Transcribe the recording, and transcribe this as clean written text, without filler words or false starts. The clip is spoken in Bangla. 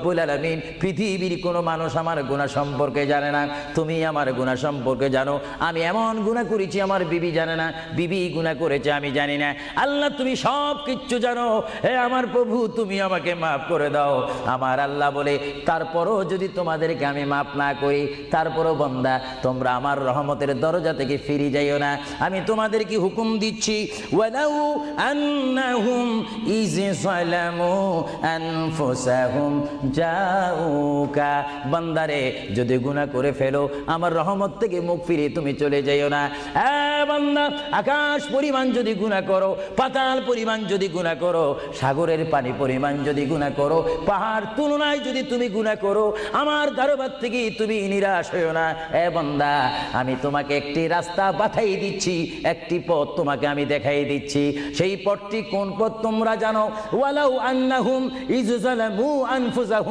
রব্বুল আলামিন, পৃথিবীর কোনো মানুষ আমার গুনাহ সম্পর্কে জানে না, তুমি আমার গুনাহ সম্পর্কে জানো। আমি এমন গুনাহ করেছি আমার বিবি জানে না, বিবি গুনাহ করেছে আমি জানি না। আল্লাহ তুমি সব কিচ্ছু জানো, হে আমার প্রভু তুমি আমাকে মাফ করে দাও। আমার আল্লাহ বলে, তারপরও যদি তোমাদেরকে আমি মাফ না করি, তারপরও বান্দা তোমরা আমার রহমতের দরজা থেকে ফিরে যাইও না। আমি তোমাদেরকে হুকুম দিচ্ছি, ওয়ালাউ আন্নাহুম ইয যালামু আনফুসাহুম জাউকা, বান্দারে যদি গুনাহ করে ফেলো আমার রহমত থেকে মুখ ফিরে তুমি চলে যাইও না। বান্দা, আকাশ পরিমাণ যদি গুনাহ করো, পাতাল পরিমাণ যদি গুনাহ করো, সাগরের পানি পরিমাণ যদি গুনাহ করো, পাহাড় তুলনায় যদি তুমি গুনাহ করো, আমার দরবার থেকে তুমি নিরাশ হইও না। বান্দা, আমি তোমাকে একটি রাস্তা বাতাই দিচ্ছি, একটি পথ তোমাকে আমি দেখাই দিচ্ছি। সেই পথটি কোন পথ তোমরা জানো? ওয়ালাউ আন্নাহুম ইয যালামু আনফুসাহুম